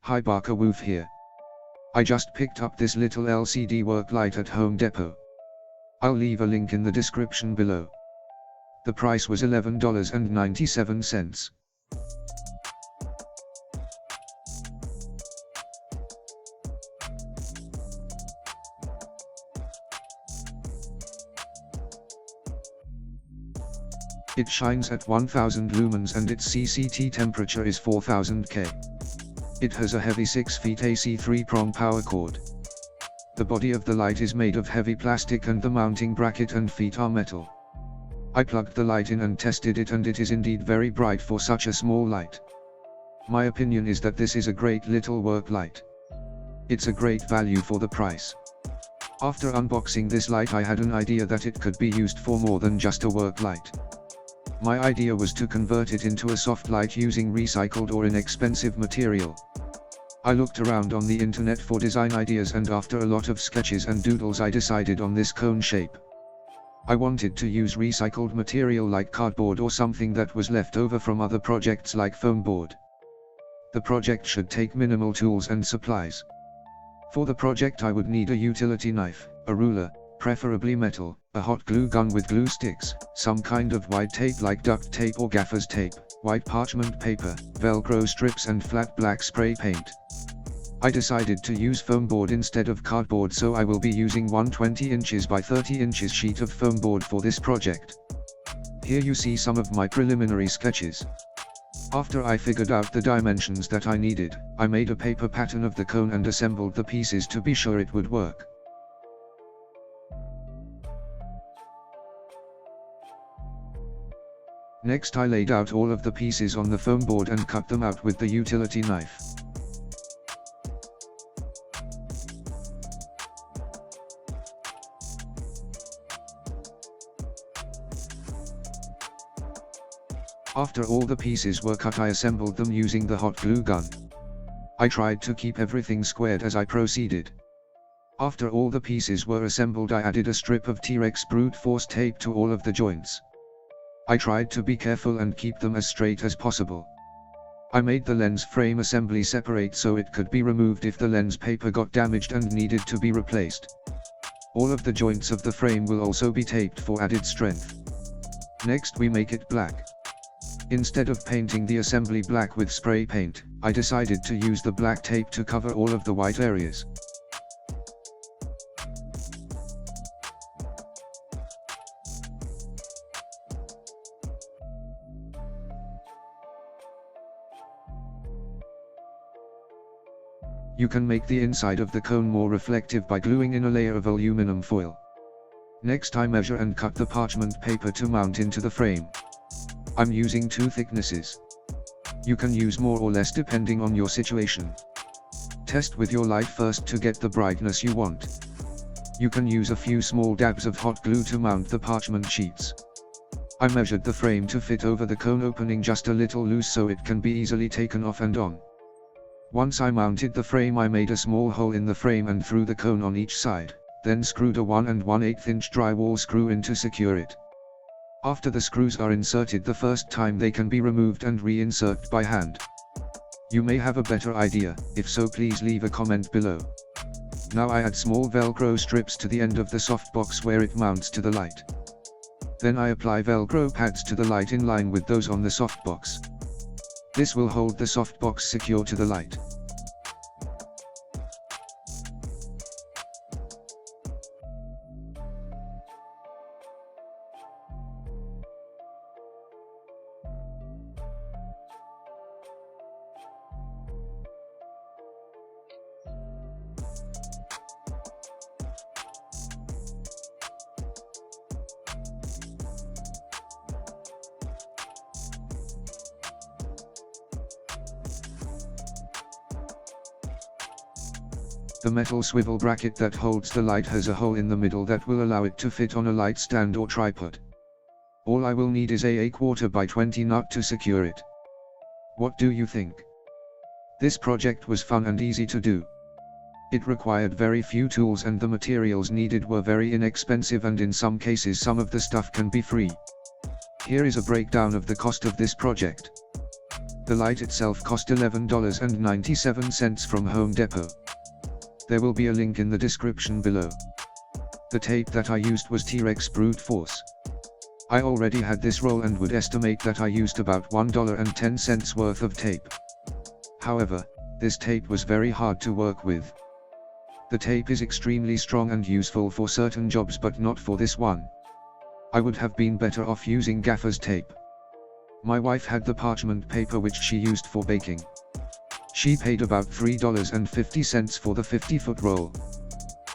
Hi Barker Woof here. I just picked up this little LCD work light at Home Depot. I'll leave a link in the description below. The price was $11.97. It shines at 1000 lumens and its CCT temperature is 4000 K. It has a heavy 6 feet AC 3-prong power cord. The body of the light is made of heavy plastic and the mounting bracket and feet are metal. I plugged the light in and tested it and it is indeed very bright for such a small light. My opinion is that this is a great little work light. It's a great value for the price. After unboxing this light I had an idea that it could be used for more than just a work light. My idea was to convert it into a soft light using recycled or inexpensive material. I looked around on the internet for design ideas and after a lot of sketches and doodles I decided on this cone shape. I wanted to use recycled material like cardboard or something that was left over from other projects like foam board. The project should take minimal tools and supplies. For the project I would need a utility knife, a ruler, preferably metal, a hot glue gun with glue sticks, some kind of white tape like duct tape or gaffer's tape, white parchment paper, Velcro strips and flat black spray paint. I decided to use foam board instead of cardboard, so I will be using 120 inches by 30 inches sheet of foam board for this project. Here you see some of my preliminary sketches. After I figured out the dimensions that I needed, I made a paper pattern of the cone and assembled the pieces to be sure it would work. Next I laid out all of the pieces on the foam board and cut them out with the utility knife. After all the pieces were cut I assembled them using the hot glue gun. I tried to keep everything squared as I proceeded. After all the pieces were assembled I added a strip of T-Rex brute force tape to all of the joints. I tried to be careful and keep them as straight as possible. I made the lens frame assembly separate so it could be removed if the lens paper got damaged and needed to be replaced. All of the joints of the frame will also be taped for added strength. Next we make it black. Instead of painting the assembly black with spray paint, I decided to use the black tape to cover all of the white areas. You can make the inside of the cone more reflective by gluing in a layer of aluminum foil. Next I measure and cut the parchment paper to mount into the frame. I'm using 2 thicknesses. You can use more or less depending on your situation. Test with your light first to get the brightness you want. You can use a few small dabs of hot glue to mount the parchment sheets. I measured the frame to fit over the cone opening just a little loose so it can be easily taken off and on. Once I mounted the frame I made a small hole in the frame and threw the cone on each side, then screwed a 1 1/8 inch drywall screw in to secure it. After the screws are inserted the first time they can be removed and reinsert by hand. You may have a better idea, if so please leave a comment below. Now I add small Velcro strips to the end of the softbox where it mounts to the light. Then I apply Velcro pads to the light in line with those on the softbox. This will hold the softbox secure to the light. The metal swivel bracket that holds the light has a hole in the middle that will allow it to fit on a light stand or tripod. All I will need is a 1/4 by 20 nut to secure it. What do you think? This project was fun and easy to do. It required very few tools and the materials needed were very inexpensive, and in some cases some of the stuff can be free. Here is a breakdown of the cost of this project. The light itself cost $11.97 from Home Depot. There will be a link in the description below. The tape that I used was T-Rex Brute Force. I already had this roll and would estimate that I used about $1.10 worth of tape. However, this tape was very hard to work with. The tape is extremely strong and useful for certain jobs but not for this one. I would have been better off using gaffer's tape. My wife had the parchment paper which she used for baking. She paid about $3.50 for the 50-foot roll.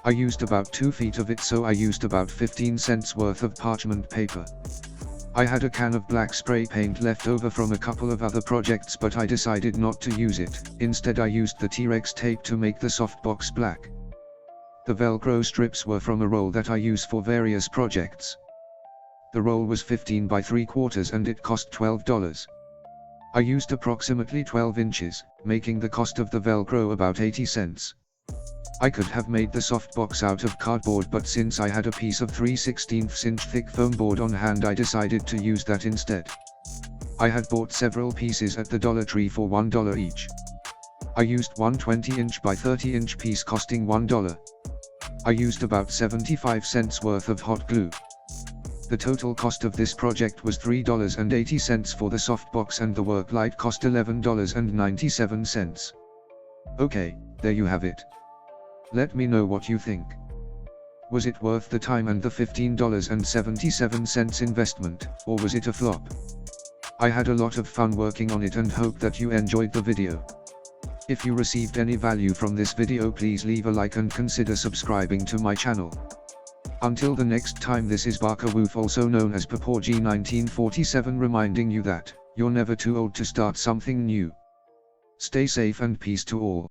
I used about 2 feet of it, so I used about 15 cents worth of parchment paper. I had a can of black spray paint left over from a couple of other projects, but I decided not to use it. Instead I used the T-Rex tape to make the softbox black. The Velcro strips were from a roll that I use for various projects. The roll was 15 by 3/4 and it cost $12. I used approximately 12 inches, making the cost of the Velcro about 80 cents. I could have made the softbox out of cardboard, but since I had a piece of 3/16 inch thick foam board on hand, I decided to use that instead. I had bought several pieces at the Dollar Tree for $1 each. I used one 20-inch by 30-inch piece costing $1. I used about 75 cents worth of hot glue. The total cost of this project was $3.80 for the softbox, and the work light cost $11.97. Okay, there you have it. Let me know what you think. Was it worth the time and the $15.77 investment, or was it a flop? I had a lot of fun working on it and hope that you enjoyed the video. If you received any value from this video, please leave a like and consider subscribing to my channel. Until the next time, this is Barker Woof, also known as Paporgy 1947, reminding you that you're never too old to start something new. Stay safe and peace to all.